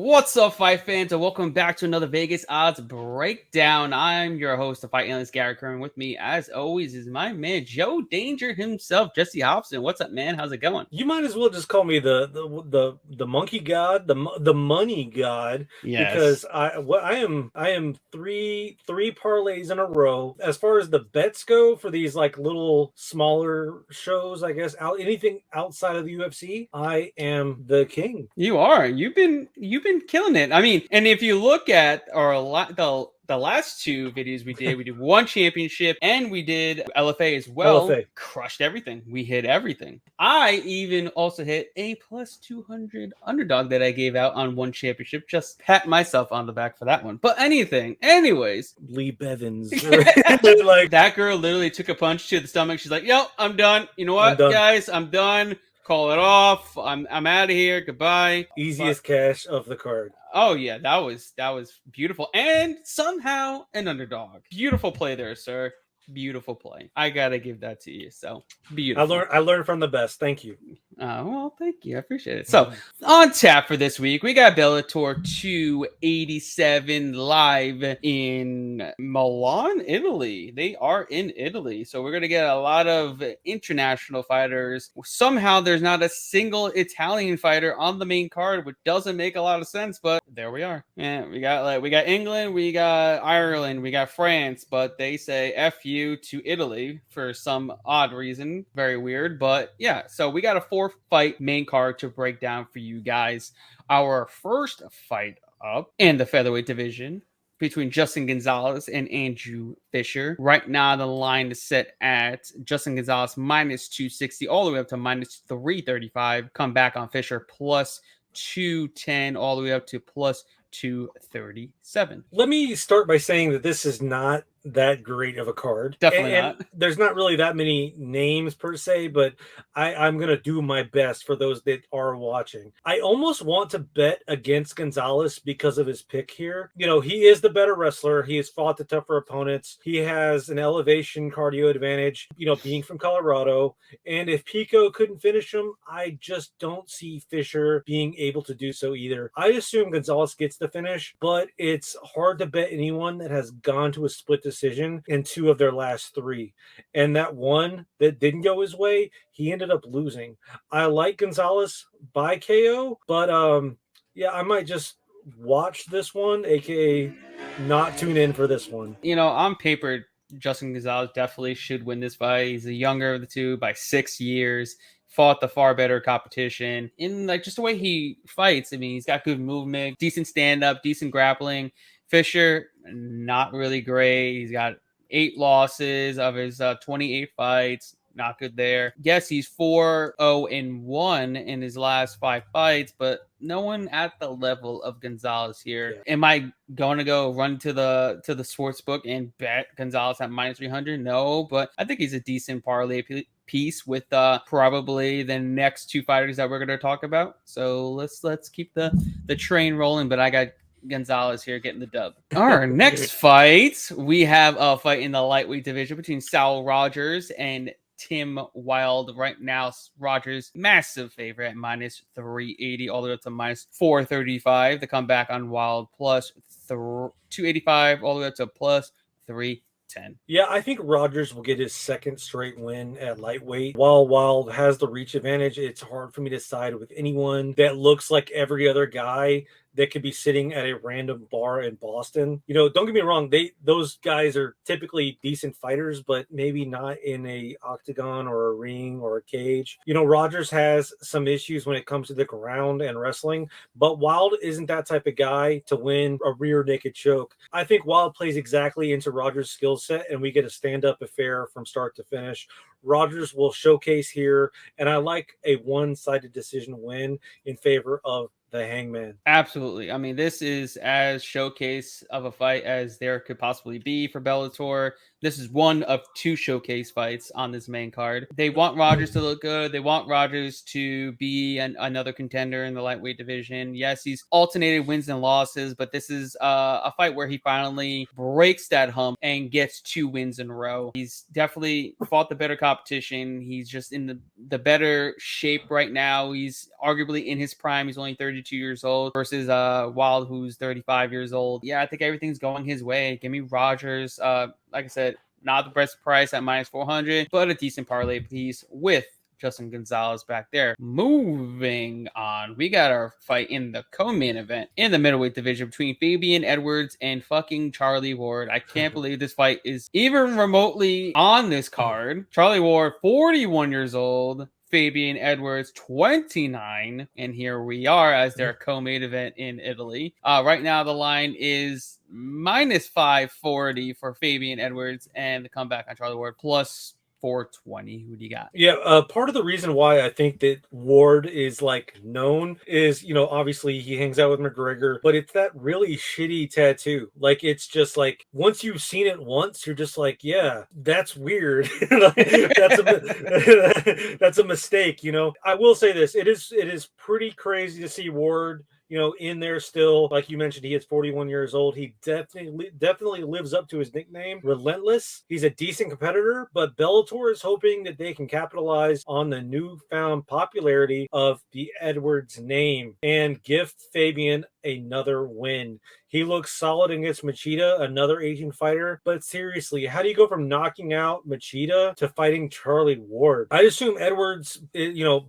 What's up, fight fans, and welcome back to another Vegas Odds Breakdown. I'm your host, the fight analyst, Gary Curran. With me, as always, is my man, Joe Danger himself, Jesse Hobson. What's up, man? How's it going? You might as well just call me the monkey god, the money god, because Yes. I am three parlays in a row. As far as the bets go for these like little smaller shows, I guess anything outside of the UFC, I am the king. You are. You've been killing it. I mean, and if you look at the last two videos we did one championship and we did LFA as well. LFA. Crushed everything. We hit everything. I even also hit a plus 200 underdog that I gave out on one championship. Just pat myself on the back for that one. But anyways. Lee Bevins. Like that girl literally took a punch to the stomach. She's like, yo, I'm done. You know what, guys? I'm done. Call it off. I'm out of here. Goodbye. Easiest cash of the card. Oh yeah, that was beautiful, and somehow an underdog. Beautiful play there, sir. Beautiful play. I gotta give that to you. So beautiful. I learned from the best. Thank you. Well, thank you. I appreciate it. So on tap for this week, we got Bellator 287 live in Milan, Italy. They are in Italy, so we're gonna get a lot of international fighters. Somehow, there's not a single Italian fighter on the main card, which doesn't make a lot of sense. But there we are. Yeah, we got England, we got Ireland, we got France, but they say F you to Italy for some odd reason. Very weird, but yeah. So we got a 4-fight main card to break down for you guys. Our first fight up in the featherweight division between Justin Gonzalez and Andrew Fisher. Right now, the line is set at Justin Gonzalez minus 260 all the way up to minus 335. Come back on Fisher plus 210 all the way up to plus 237. Let me start by saying that this is not that great of a card. Definitely not. There's not really that many names per se, but I'm going to do my best for those that are watching. I almost want to bet against Gonzalez because of his pick here. You know, he is the better wrestler. He has fought the tougher opponents. He has an elevation cardio advantage, you know, being from Colorado. And if Pico couldn't finish him, I just don't see Fisher being able to do so either. I assume Gonzalez gets the finish, but it's hard to bet anyone that has gone to a split decision in 2 of their last 3. And that one that didn't go his way, he ended up losing. I like Gonzalez by KO, but yeah, I might just watch this one, aka not tune in for this one. You know, on paper, Justin Gonzalez definitely should win this fight. He's the younger of the two by 6 years. Fought the far better competition in like just the way he fights. I mean, he's got good movement, decent stand-up, decent grappling. Fisher, not really great. He's got 8 losses of his 28 fights. Not good there. Yes, he's 4-0-1 in his last 5 fights, but no one at the level of Gonzalez here. Yeah. Am I going to go run to the sports book and bet Gonzalez at minus 300? No, but I think he's a decent parlay piece with probably the next 2 fighters that we're going to talk about. So let's keep the train rolling. But I got Gonzalez here getting the dub. Our next fight, we have a fight in the lightweight division between Sal Rogers and Tim Wild. Right now, Rogers massive favorite at minus 380 all the way up to minus 435. The comeback on Wild plus 285 all the way up to plus 310. Yeah, I think Rogers will get his 2nd straight win at lightweight. While Wild has the reach advantage, it's hard for me to side with anyone that looks like every other guy that could be sitting at a random bar in Boston. You know, don't get me wrong, those guys are typically decent fighters, but maybe not in a octagon or a ring or a cage. You know, Rogers has some issues when it comes to the ground and wrestling, but Wild isn't that type of guy to win a rear naked choke. I think Wild plays exactly into Rogers' skill set, and we get a stand-up affair from start to finish. Rogers will showcase here, and I like a one-sided decision win in favor of the Hangman. Absolutely. I mean, this is as showcase of a fight as there could possibly be for Bellator. This is one of 2 showcase fights on this main card. They want Rogers to look good. They want Rogers to be another contender in the lightweight division. Yes, he's alternated wins and losses, but this is a fight where he finally breaks that hump and gets 2 wins in a row. He's definitely fought the better competition. He's just in the better shape right now. He's arguably in his prime. He's only 32 years old versus Wild, who's 35 years old. Yeah, I think everything's going his way. Give me Rogers. Like I said, not the best price at minus 400, but a decent parlay piece with Justin Gonzalez back there. Moving on, we got our fight in the co-main event in the middleweight division between Fabian Edwards and fucking Charlie Ward. I can't believe this fight is even remotely on this card. Charlie Ward, 41 years old. Fabian Edwards, 29, and here we are as their co-main event in Italy. Right now, the line is minus 540 for Fabian Edwards, and the comeback on Charlie Ward plus 420. Who do you got? Yeah, part of the reason why I think that Ward is like known is, obviously he hangs out with McGregor, but it's that really shitty tattoo. Like, it's just like once you've seen it once, you're just like, yeah, that's weird. that's a mistake. I will say this: it is pretty crazy to see Ward in there still. Like you mentioned, he is 41 years old. He definitely lives up to his nickname, Relentless. He's a decent competitor, but Bellator is hoping that they can capitalize on the newfound popularity of the Edwards name and gift Fabian another win. He looks solid against Machida, another Asian fighter. But seriously, how do you go from knocking out Machida to fighting Charlie Ward? I assume Edwards,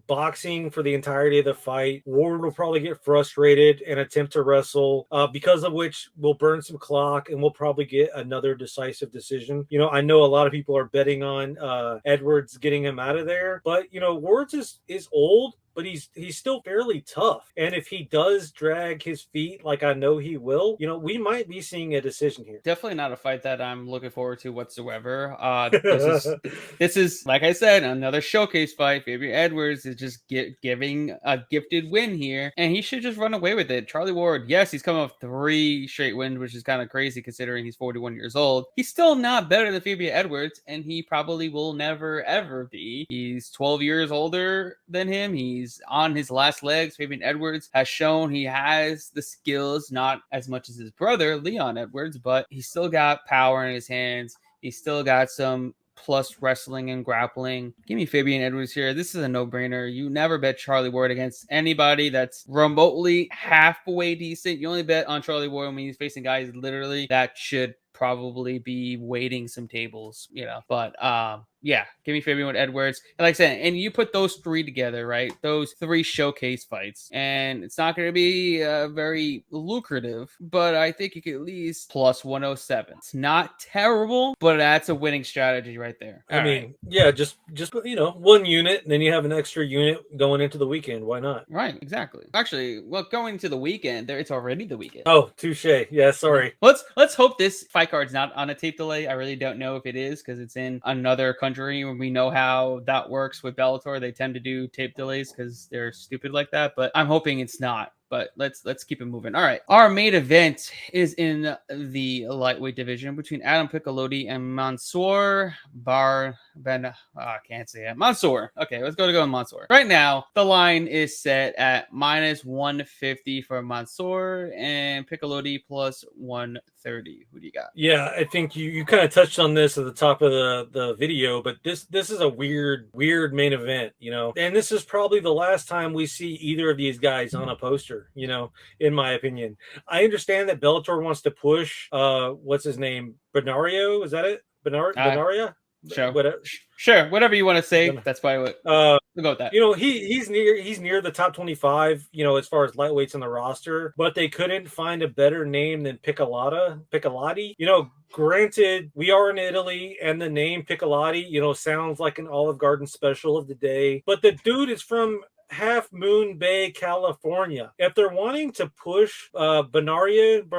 boxing for the entirety of the fight. Ward will probably get frustrated and attempt to wrestle, because of which we'll burn some clock and we'll probably get another decisive decision. I know a lot of people are betting on Edwards getting him out of there, but Ward's is old, but he's still fairly tough. And if he does drag his feet like I know he will, we might be seeing a decision here. Definitely not a fight that I'm looking forward to whatsoever. This is, like I said, another showcase fight. Fabian Edwards is just giving a gifted win here, and he should just run away with it. Charlie Ward, yes, he's coming off 3 straight wins, which is kind of crazy considering he's 41 years old. He's still not better than Fabian Edwards, and he probably will never, ever be. He's 12 years older than him. He's on his last legs. Fabian Edwards has shown he has the skills, not as much as his brother, Leon Edwards, but he's still got power in his hands. He's still got some plus wrestling and grappling. Give me Fabian Edwards here. This is a no-brainer. You never bet Charlie Ward against anybody that's remotely halfway decent. You only bet on Charlie Ward when he's facing guys literally that should probably be waiting some tables, but yeah, give me Fabian Edwards. And like I said, and you put those 3 together, right? Those 3 showcase fights, and it's not going to be very lucrative, but I think you could at least plus 107. It's not terrible, but that's a winning strategy right there. I mean, yeah, just 1 unit, and then you have an extra unit going into the weekend. Why not? Right, exactly. Actually, well, going to the weekend, it's already the weekend. Oh, touche. Yeah, sorry. Let's hope this fight card's not on a tape delay. I really don't know if it is because it's in another country. We know how that works with Bellator. They tend to do tape delays because they're stupid like that, but I'm hoping it's not. But let's keep it moving. All right. Our main event is in the lightweight division between Adam Piccolotti and Mansour Barnaqui. I can't say it. Mansour. Okay, let's go with Mansour. Right now, the line is set at minus 150 for Mansour and Piccolotti plus 130. Who do you got? Yeah, I think you kind of touched on this at the top of the video, but this is a weird main event, and this is probably the last time we see either of these guys on a poster. In my opinion. I understand that Bellator wants to push what's his name? Benario? Is that it? Benaria? Sure, whatever you want to say. That's probably what we'll go with that. He's near the top 25, as far as lightweights on the roster, but they couldn't find a better name than Piccolotti. Granted, we are in Italy, and the name Piccolotti, sounds like an Olive Garden special of the day, but the dude is from Half Moon Bay, California. If they're wanting to push Barnaqui,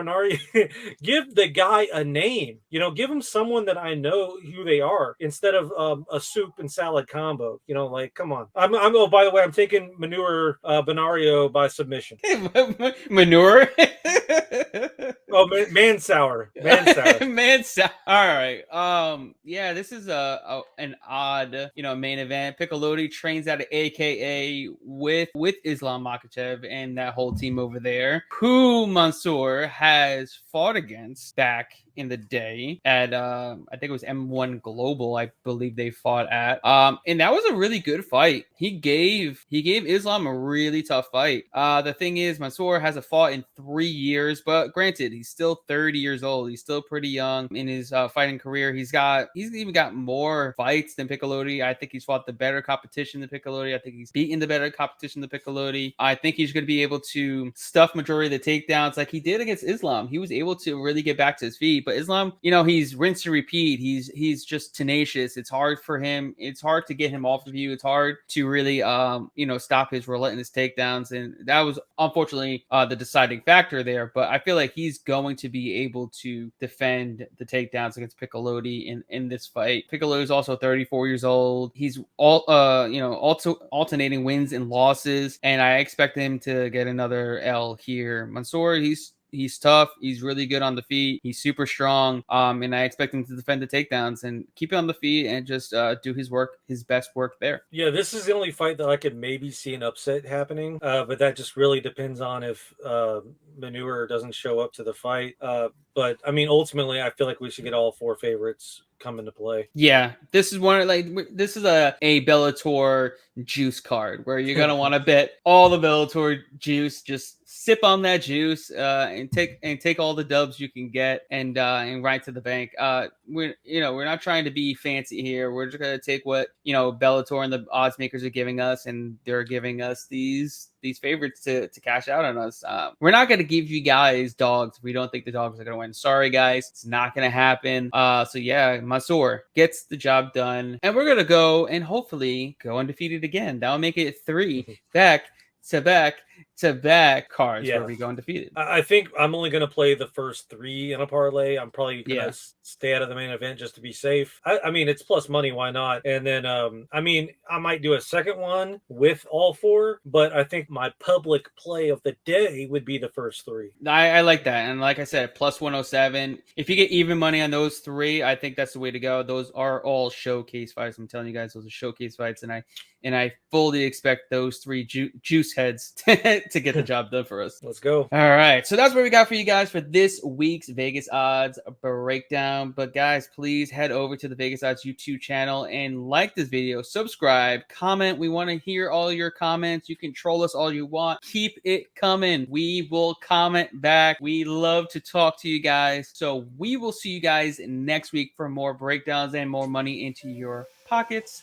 give the guy a name. Give him someone that I know who they are instead of a soup and salad combo. Come on. Oh, by the way, I'm taking Manure Barnaqui by submission. Manure. Oh, Mansour. Mansour. All right. Yeah, this is an odd, main event. Piccolotti trains out of AKA with Islam Makhachev and that whole team over there, who Mansour has fought against back in the day at I think it was M1 Global, I believe they fought at. And that was a really good fight. He gave Islam a really tough fight. The thing is, Mansour hasn't fought in 3 years, but granted, he's still 30 years old. He's still pretty young in his fighting career. He's even got more fights than Piccolotti. I think he's fought the better competition than Piccolotti. I think he's beaten the better competition than Piccolotti. I think he's going to be able to stuff majority of the takedowns like he did against Islam. He was able to really get back to his feet. But Islam, he's rinse and repeat. He's just tenacious. It's hard for him. It's hard to get him off of you. It's hard to really stop his relentless takedowns. And that was unfortunately the deciding factor there. But I feel like he's going to be able to defend the takedowns against Piccolotti in this fight. Piccolotti is also 34 years old. He's also alternating wins and losses, and I expect him to get another L here. Mansour, he's tough. He's really good on the feet. He's super strong. And I expect him to defend the takedowns and keep it on the feet and just do his best work there. Yeah, this is the only fight that I could maybe see an upset happening. But that just really depends on if Mansour doesn't show up to the fight. But I mean, ultimately, I feel like we should get all 4 favorites come into play. Yeah, this is this is a Bellator juice card where you're gonna want to bet all the Bellator juice. Just sip on that juice and take all the dubs you can get and right to the bank. We're not trying to be fancy here. We're just gonna take what Bellator and the odds makers are giving us, and they're giving us these favorites to cash out on us. We're not going to give you guys dogs if we don't think the dogs are going to win. Sorry, guys. It's not going to happen. So yeah, Mansour gets the job done. And we're going to go and hopefully go undefeated again. That'll make it 3 back-to-back cards where we go undefeated. I think I'm only going to play the first 3 in a parlay. I'm probably going to stay out of the main event just to be safe. I mean, it's plus money. Why not? And then, I might do a second one with all 4, but I think my public play of the day would be the first 3. I like that. And like I said, plus 107. If you get even money on those 3, I think that's the way to go. Those are all showcase fights. I'm telling you guys, those are showcase fights. And I fully expect those 3 juice heads to get the job done for us. Let's go. All right. So that's what we got for you guys for this week's Vegas Odds breakdown. But guys, please head over to the Vegas Odds YouTube channel and like this video, subscribe, comment. We want to hear all your comments. You can troll us all you want. Keep it coming. We will comment back. We love to talk to you guys. So we will see you guys next week for more breakdowns and more money into your pockets.